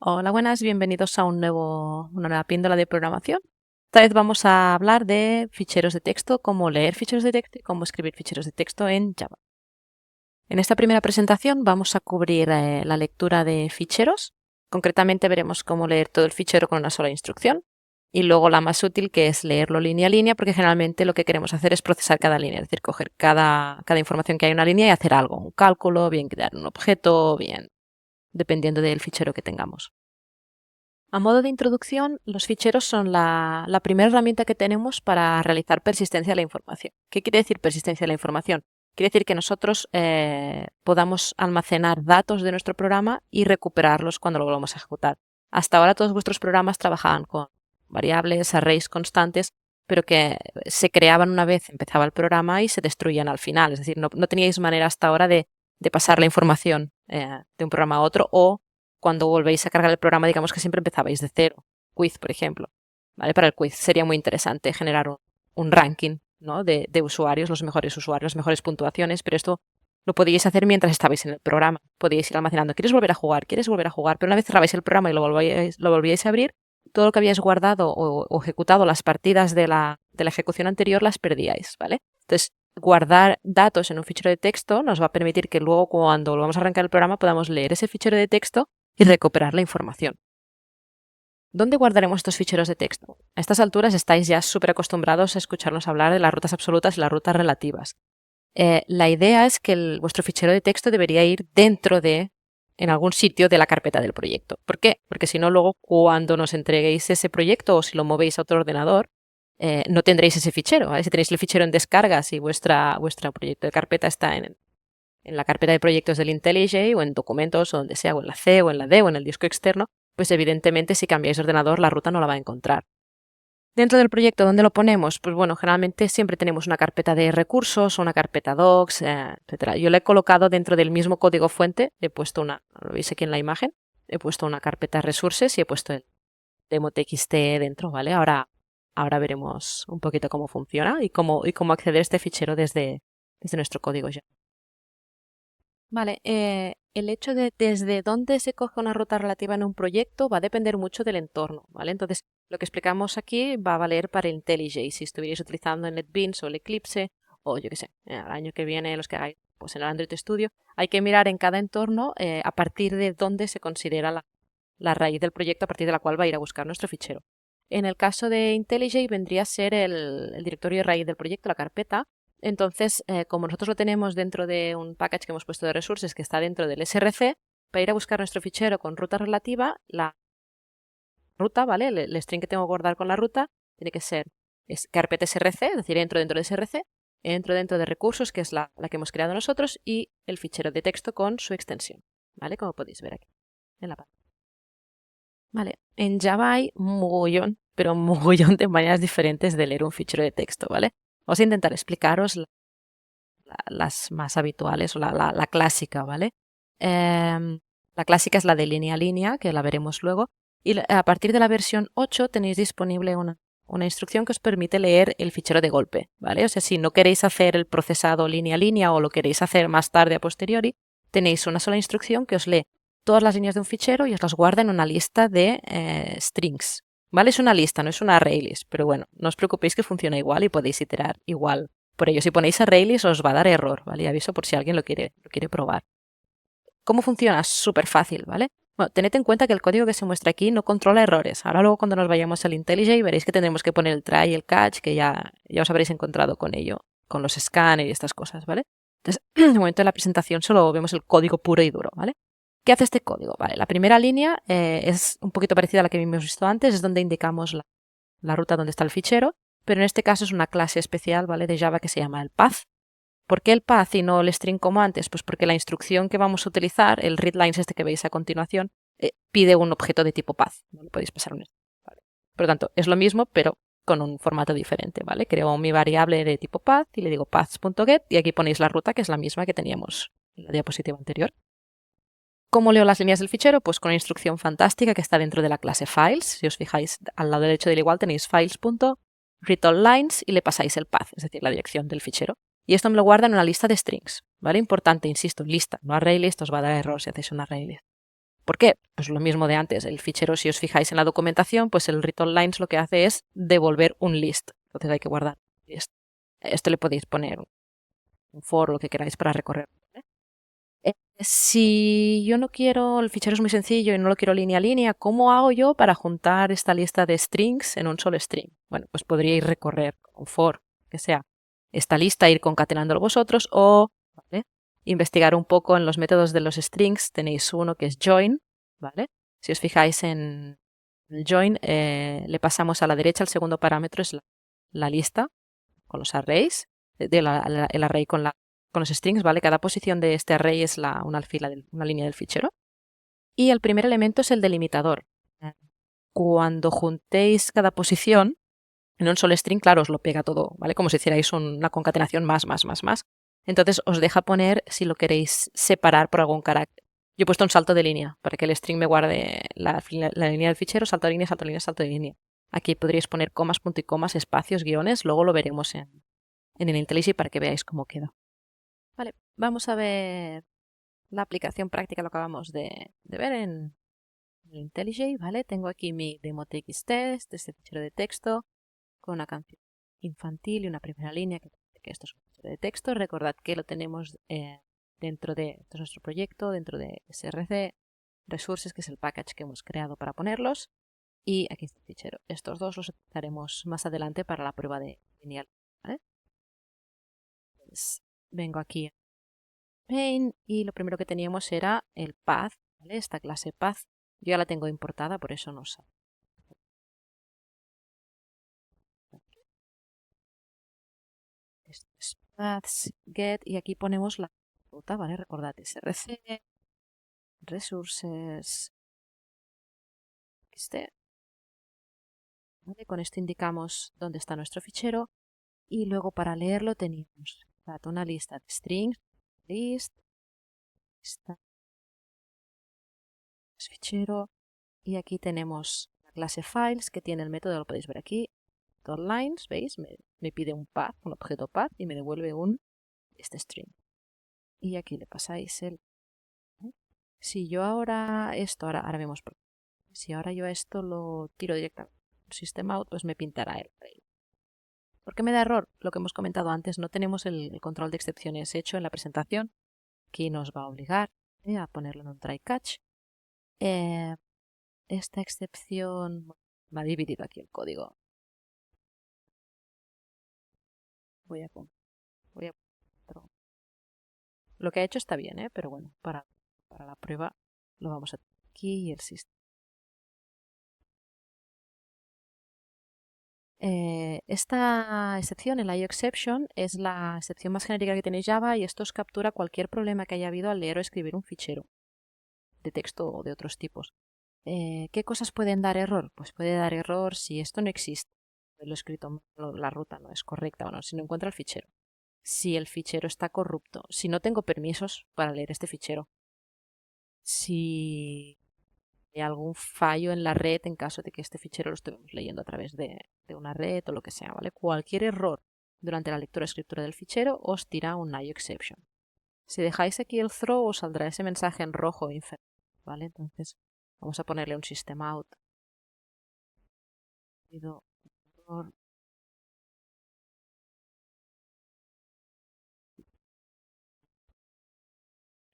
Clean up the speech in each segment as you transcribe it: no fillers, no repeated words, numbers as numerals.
Hola, buenas, bienvenidos a una nueva píldora de programación. Esta vez vamos a hablar de ficheros de texto, cómo leer ficheros de texto y cómo escribir ficheros de texto en Java. En esta primera presentación vamos a cubrir la lectura de ficheros. Concretamente veremos cómo leer todo el fichero con una sola instrucción y luego la más útil, que es leerlo línea a línea, porque generalmente lo que queremos hacer es procesar cada línea, es decir, coger cada información que hay en una línea y hacer algo, un cálculo, bien crear un objeto, bien, dependiendo del fichero que tengamos. A modo de introducción, los ficheros son la primera herramienta que tenemos para realizar persistencia de la información. ¿Qué quiere decir persistencia de la información? Quiere decir que nosotros podamos almacenar datos de nuestro programa y recuperarlos cuando lo volvamos a ejecutar. Hasta ahora todos vuestros programas trabajaban con variables, arrays constantes, pero que se creaban una vez empezaba el programa y se destruían al final. Es decir, no teníais manera hasta ahora de pasar la información de un programa a otro, o cuando volvéis a cargar el programa, digamos que siempre empezabais de cero. Quiz, por ejemplo. ¿Vale? Para el quiz sería muy interesante generar un ranking, ¿no? de usuarios, los mejores usuarios, las mejores puntuaciones, pero esto lo podíais hacer mientras estabais en el programa. Podíais ir almacenando. ¿Quieres volver a jugar? ¿Quieres volver a jugar? Pero una vez cerrabais el programa y lo volvíais a abrir, todo lo que habíais guardado o ejecutado, las partidas de la ejecución anterior, las perdíais, ¿vale? Entonces, guardar datos en un fichero de texto nos va a permitir que luego, cuando volvamos a arrancar el programa, podamos leer ese fichero de texto y recuperar la información. ¿Dónde guardaremos estos ficheros de texto? A estas alturas estáis ya súper acostumbrados a escucharnos hablar de las rutas absolutas y las rutas relativas. La idea es que vuestro fichero de texto debería ir en algún sitio de la carpeta del proyecto. ¿Por qué? Porque si no, luego cuando nos entreguéis ese proyecto o si lo movéis a otro ordenador, no tendréis ese fichero. ¿vale? Si tenéis el fichero en descargas y vuestra proyecto de carpeta está en la carpeta de proyectos del IntelliJ o en documentos o donde sea, o en la C o en la D o en el disco externo, pues evidentemente si cambiáis de ordenador la ruta no la va a encontrar. Dentro del proyecto, ¿dónde lo ponemos? Pues bueno, generalmente siempre tenemos una carpeta de recursos, una carpeta docs, etc. Yo le he colocado dentro del mismo código fuente, he puesto lo veis aquí en la imagen, he puesto una carpeta resources y he puesto el demo.txt dentro, ¿vale? Ahora veremos un poquito cómo funciona y cómo acceder a este fichero desde nuestro código ya. Vale, el hecho de desde dónde se coge una ruta relativa en un proyecto va a depender mucho del entorno, ¿vale? Entonces, lo que explicamos aquí va a valer para IntelliJ. Si estuvierais utilizando el NetBeans o el Eclipse, o yo qué sé, el año que viene los que hagáis pues en el Android Studio, hay que mirar en cada entorno a partir de dónde se considera la raíz del proyecto a partir de la cual va a ir a buscar nuestro fichero. En el caso de IntelliJ vendría a ser el directorio de raíz del proyecto, la carpeta. Entonces, como nosotros lo tenemos dentro de un package que hemos puesto de resources que está dentro del src, para ir a buscar nuestro fichero con ruta relativa, la ruta, ¿vale? El string que tengo que guardar con la ruta tiene que ser carpeta src, es decir, entro dentro de src, entro dentro de recursos, que es la que hemos creado nosotros, y el fichero de texto con su extensión, ¿vale? Como podéis ver aquí en la pantalla. Vale, en Java hay mogollón, pero mogollón de maneras diferentes de leer un fichero de texto, ¿vale? Vamos a intentar explicaros las más habituales o la clásica, ¿vale? La clásica es la de línea a línea, que la veremos luego, y a partir de la versión 8 tenéis disponible una instrucción que os permite leer el fichero de golpe, ¿vale? O sea, si no queréis hacer el procesado línea a línea o lo queréis hacer más tarde a posteriori, tenéis una sola instrucción que os lee todas las líneas de un fichero y os las guarda en una lista de strings, ¿vale? Es una lista, no es una array list, pero bueno, no os preocupéis que funciona igual y podéis iterar igual. Por ello, si ponéis array list os va a dar error, ¿vale? Aviso por si alguien lo quiere probar. ¿Cómo funciona? Súper fácil, ¿vale? Bueno, tened en cuenta que el código que se muestra aquí no controla errores. Ahora luego cuando nos vayamos al IntelliJ veréis que tendremos que poner el try y el catch, que ya os habréis encontrado con ello, con los scanners y estas cosas, ¿vale? Entonces, en el momento de la presentación solo vemos el código puro y duro, ¿vale? ¿Qué hace este código? Vale, la primera línea es un poquito parecida a la que hemos visto antes, es donde indicamos la ruta donde está el fichero, pero en este caso es una clase especial, ¿vale? De Java que se llama el path. ¿Por qué el path y no el string como antes? Pues porque la instrucción que vamos a utilizar, el readlines este que veis a continuación, pide un objeto de tipo path. No le podéis pasar un ¿vale? Por lo tanto, es lo mismo, pero con un formato diferente, ¿vale? Creo mi variable de tipo path y le digo paths.get y aquí ponéis la ruta, que es la misma que teníamos en la diapositiva anterior. ¿Cómo leo las líneas del fichero? Pues con una instrucción fantástica que está dentro de la clase files. Si os fijáis, al lado derecho del igual tenéis files.readAllLines y le pasáis el path, es decir, la dirección del fichero. Y esto me lo guarda en una lista de strings, ¿vale? Importante, insisto, lista, no array list, os va a dar error si hacéis una array list. ¿Por qué? Pues lo mismo de antes. El fichero, si os fijáis en la documentación, pues el readLines lo que hace es devolver un list. Entonces hay que guardar list. Esto le podéis poner un for o lo que queráis para recorrer. Si yo no quiero, el fichero es muy sencillo y no lo quiero línea a línea, ¿cómo hago yo para juntar esta lista de strings en un solo string? Bueno, pues podríais recorrer un for, que sea esta lista, ir concatenándolo vosotros o ¿vale? Investigar un poco en los métodos de los strings. Tenéis uno que es join, ¿vale? Si os fijáis en el join, le pasamos a la derecha, el segundo parámetro es la lista con los arrays, el array con los strings, ¿vale? Cada posición de este array es una línea del fichero. Y el primer elemento es el delimitador. Cuando juntéis cada posición en un solo string, claro, os lo pega todo, ¿vale? Como si hicierais una concatenación más. Entonces os deja poner si lo queréis separar por algún carácter. Yo he puesto un salto de línea para que el string me guarde la línea del fichero, salto de línea, salto de línea, salto de línea. Aquí podríais poner comas, punto y comas, espacios, guiones, luego lo veremos en el IntelliJ para que veáis cómo queda. Vale, vamos a ver la aplicación práctica, lo acabamos de ver en el IntelliJ, ¿vale? Tengo aquí mi demo.txt, este fichero de texto, con una canción infantil y una primera línea, que esto es un fichero de texto. Recordad que lo tenemos dentro de, esto es nuestro proyecto, dentro de src, resources, que es el package que hemos creado para ponerlos, y aquí está el fichero. Estos dos los utilizaremos más adelante para la prueba de lineal, ¿vale? Pues vengo aquí main y lo primero que teníamos era el path, ¿vale? Esta clase path. Yo ya la tengo importada, por eso no sale. Esto es paths, get, y aquí ponemos la ruta, ¿vale? Recordad src, resources, ¿vale? Con esto indicamos dónde está nuestro fichero y luego para leerlo tenemos una lista de strings, list, está fichero, y aquí tenemos la clase files que tiene el método, lo podéis ver aquí, lines, ¿veis? Me pide un path, un objeto path, y me devuelve este string. Y aquí le pasáis el... Si yo ahora ahora vemos, si ahora yo esto lo tiro directamente al system-out, pues me pintará el array. ¿Por qué me da error? Lo que hemos comentado antes, no tenemos el control de excepciones hecho en la presentación, que nos va a obligar a ponerlo en un try catch. Esta excepción me ha dividido aquí el código. Voy a Lo que ha hecho está bien, pero bueno, para la prueba lo vamos a tener aquí y el sistema. Esta excepción, el IOException, es la excepción más genérica que tenéis Java y esto os captura cualquier problema que haya habido al leer o escribir un fichero de texto o de otros tipos. ¿Qué cosas pueden dar error? Pues puede dar error si esto no existe, lo he escrito, la ruta no es correcta, bueno, si no encuentra el fichero, si el fichero está corrupto, si no tengo permisos para leer este fichero, si hay algún fallo en la red en caso de que este fichero lo estemos leyendo a través de una red o lo que sea, ¿vale? Cualquier error durante la lectura o escritura del fichero os tira un IOException. Si dejáis aquí el throw os saldrá ese mensaje en rojo inferior, ¿vale? Entonces vamos a ponerle un system out.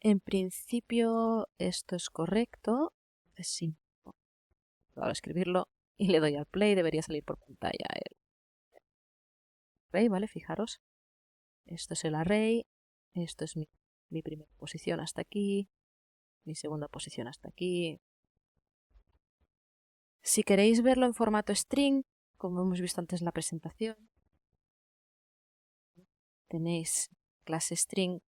En principio esto es correcto. Entonces sí, ahora escribirlo y le doy al play, debería salir por pantalla el array, ¿vale? Fijaros. Esto es el array, esto es mi primera posición hasta aquí, mi segunda posición hasta aquí. Si queréis verlo en formato string, como hemos visto antes en la presentación, tenéis clase string,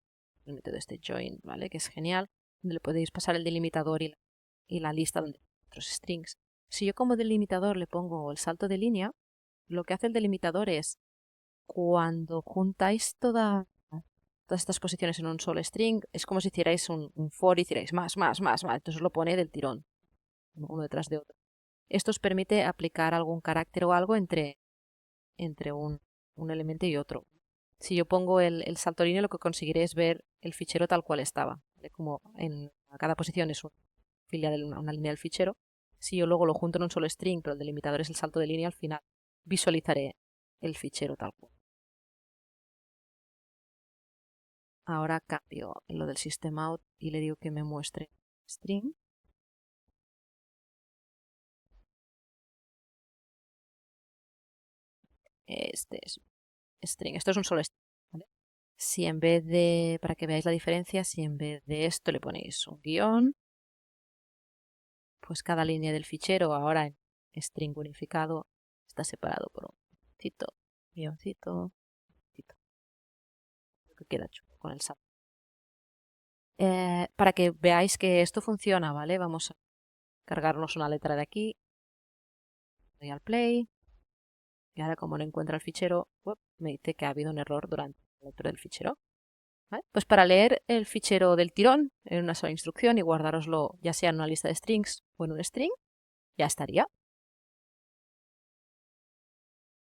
el método join, ¿vale? Que es genial, donde le podéis pasar el delimitador y la lista de otros strings. Si yo como delimitador le pongo el salto de línea, lo que hace el delimitador es, cuando juntáis todas estas posiciones en un solo string, es como si hicierais un for y hicierais más, entonces lo pone del tirón, uno detrás de otro. Esto os permite aplicar algún carácter o algo entre un elemento y otro. Si yo pongo el salto de línea, lo que conseguiré es ver el fichero tal cual estaba, ¿vale? Como en cada posición es un fila de una línea del fichero. Si yo luego lo junto en un solo string, pero el delimitador es el salto de línea, al final visualizaré el fichero tal cual. Ahora cambio lo del system out y le digo que me muestre string. Este es string. Esto es un solo string, ¿vale? Si en vez de, para que veáis la diferencia, si en vez de esto le ponéis un guión, pues cada línea del fichero ahora en string unificado está separado por un guioncito, guioncito, guioncito. Lo que queda chulo con el salto. Para que veáis que esto funciona, ¿vale? Vamos a cargarnos una letra de aquí. Doy al play. Y ahora como no encuentra el fichero, me dice que ha habido un error durante la lectura del fichero. ¿Vale? Pues para leer el fichero del tirón en una sola instrucción y guardároslo ya sea en una lista de strings o en un string, ya estaría.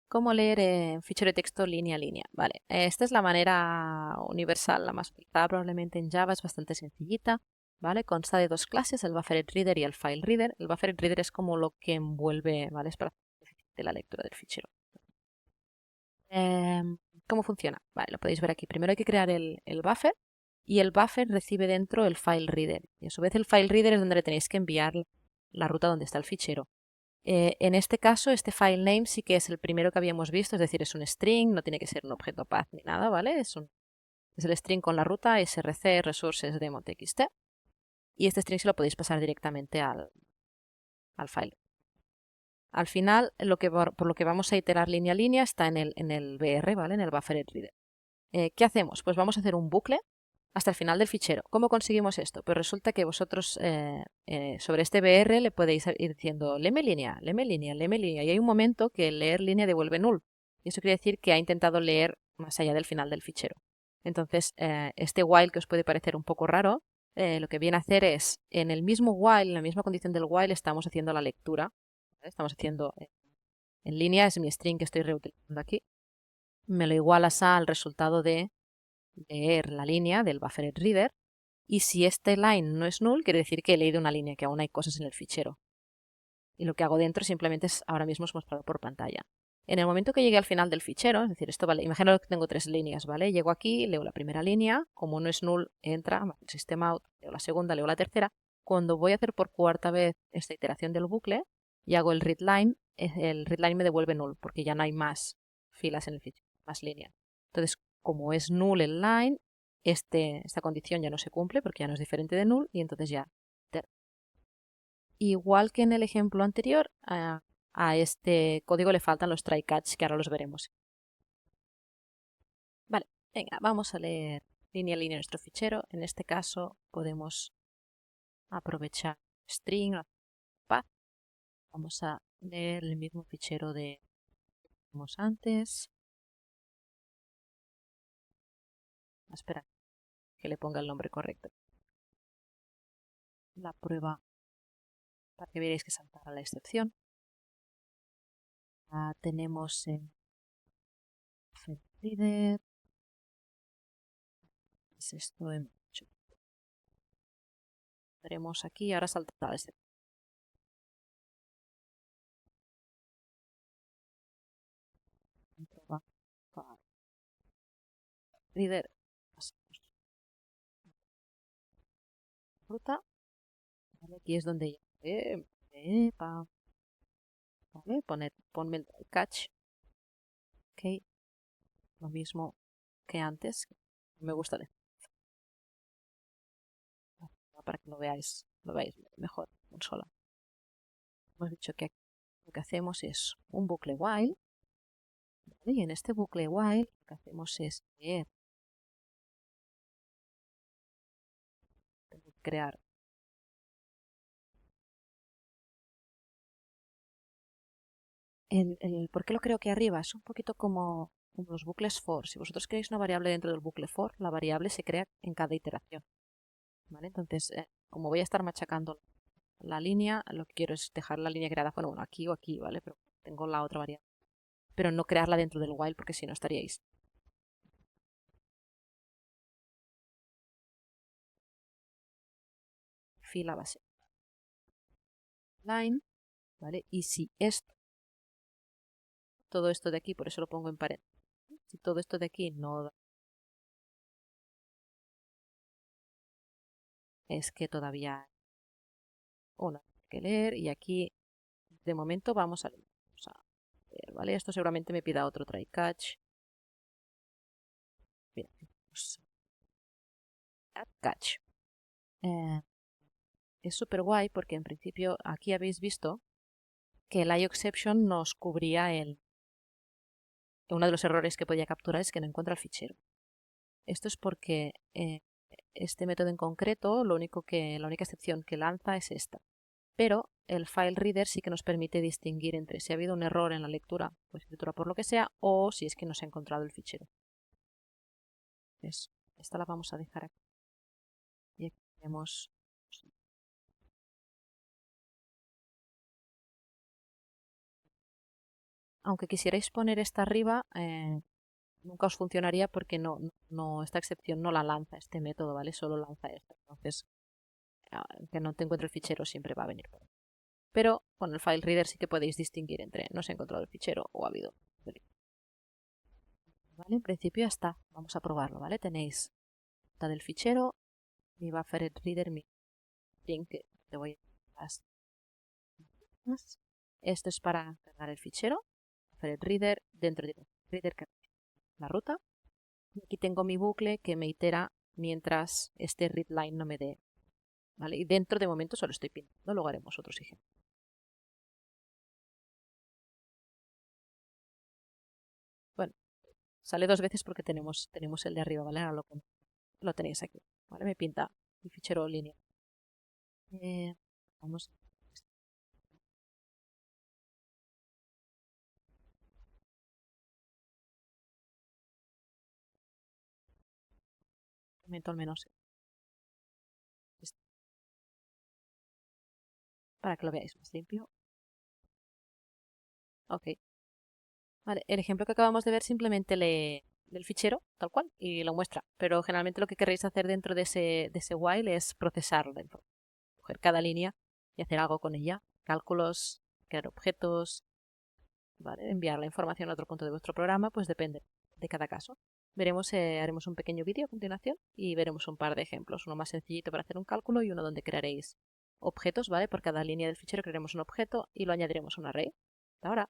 ¿Cómo leer fichero de texto línea a línea? Vale, esta es la manera universal, la más utilizada probablemente en Java, es bastante sencillita. ¿Vale? Consta de dos clases, el BufferedReader y el FileReader. El BufferedReader es como lo que envuelve, ¿vale? Es para hacer la lectura del fichero. ¿Cómo funciona? Vale, lo podéis ver aquí. Primero hay que crear el buffer y el buffer recibe dentro el FileReader. Y a su vez el FileReader es donde le tenéis que enviar la ruta donde está el fichero. En este caso, este file name sí que es el primero que habíamos visto, es decir, es un string, no tiene que ser un objeto path ni nada, ¿vale? Es el string con la ruta src resources demo.txt y este string se lo podéis pasar directamente al file. Al final, por lo que vamos a iterar línea a línea está en el BR, ¿vale? En el BufferedReader. ¿Qué hacemos? Pues vamos a hacer un bucle hasta el final del fichero. ¿Cómo conseguimos esto? Pues resulta que vosotros sobre este BR le podéis ir diciendo leme línea, leme línea, leme línea. Y hay un momento que el leer línea devuelve null. Y eso quiere decir que ha intentado leer más allá del final del fichero. Entonces, este while que os puede parecer un poco raro, lo que viene a hacer es, en el mismo while, en la misma condición del while, estamos haciendo la lectura. ¿Vale? Estamos haciendo en línea, es mi string que estoy reutilizando aquí. Me lo igualas al resultado de leer la línea del BufferedReader y si este line no es null, quiere decir que he leído una línea, que aún hay cosas en el fichero. Y lo que hago dentro simplemente es, ahora mismo es mostrado por pantalla. En el momento que llegue al final del fichero, es decir, esto vale, imagino que tengo 3 líneas, ¿vale? Llego aquí, leo la primera línea, como no es null, entra, el system out, leo la segunda, leo la tercera. Cuando voy a hacer por cuarta vez esta iteración del bucle y hago el readline me devuelve null, porque ya no hay más filas en el fichero, más líneas. Entonces, como es null el line, esta condición ya no se cumple porque ya no es diferente de null y entonces ya. Igual que en el ejemplo anterior, a este código le faltan los try catch que ahora los veremos. Vale, venga, vamos a leer línea a línea nuestro fichero. En este caso podemos aprovechar string o path. Vamos a leer el mismo fichero de que vimos antes. Espera que le ponga el nombre correcto. La prueba para que veáis que saltará la excepción. Tenemos en FedReader. Es esto en 8. Veremos aquí, ahora saltará la excepción. Prueba para reader. Ruta. ¿Vale? Aquí es donde ya. ¿Vale? Ponme el try catch. Ok. Lo mismo que antes. Me gusta leer. Para que lo veáis mejor en sola. Hemos dicho que lo que hacemos es un bucle while. ¿Vale? Y en este bucle while lo que hacemos es leer. Tengo que crear ¿por qué lo creo que arriba? Es un poquito como los bucles for. Si vosotros creáis una variable dentro del bucle for, la variable se crea en cada iteración. ¿Vale? Entonces, como voy a estar machacando la línea, lo que quiero es dejar la línea creada, bueno, aquí o aquí, ¿vale? Pero tengo la otra variable. Pero no crearla dentro del while porque si no estaríais. Fila base. line, ¿vale? Y si esto, todo esto de aquí, por eso lo pongo en paréntesis, si todo esto de aquí no da, es que todavía hay una que leer y aquí de momento vamos a leer, ¿vale? Esto seguramente me pida otro try catch. Bien, pues, add catch. Es súper guay porque en principio aquí habéis visto que el IOException nos cubría uno de los errores que podía capturar es que no encuentra el fichero. Esto es porque este método en concreto, la única excepción que lanza es esta. Pero el file reader sí que nos permite distinguir entre si ha habido un error en la lectura o escritura por lo que sea, o si es que no se ha encontrado el fichero. Entonces, esta la vamos a dejar aquí. Y aquí tenemos... Aunque quisierais poner esta arriba, nunca os funcionaría porque esta excepción no la lanza este método, ¿vale? Solo lanza esta. Entonces, aunque no te encuentre el fichero, siempre va a venir por ahí. Pero con el file reader sí que podéis distinguir entre no se ha encontrado el fichero o ha habido. ¿Vale? En principio ya está. Vamos a probarlo, ¿vale? Tenéis la del fichero, mi buffer reader, mi link que te voy a esto es para cargar el fichero. Buffer reader dentro de reader la ruta. Y aquí tengo mi bucle que me itera mientras este readline no me dé. ¿Vale? Y dentro de momento solo estoy pintando, luego haremos otros ejemplos. Bueno, sale dos veces porque tenemos el de arriba, ¿vale? Ahora lo tenéis aquí, ¿vale? Me pinta el fichero línea. Vamos. Un momento al menos. Para que lo veáis más limpio. Ok. Vale, el ejemplo que acabamos de ver simplemente lee del fichero, tal cual, y lo muestra. Pero generalmente lo que queréis hacer dentro de ese while es procesarlo, coger cada línea y hacer algo con ella. Cálculos, crear objetos, ¿vale? Enviar la información a otro punto de vuestro programa, pues depende de cada caso. Haremos un pequeño vídeo a continuación y veremos un par de ejemplos. Uno más sencillito para hacer un cálculo y uno donde crearéis objetos, ¿vale? Por cada línea del fichero crearemos un objeto y lo añadiremos a un array. Hasta ahora.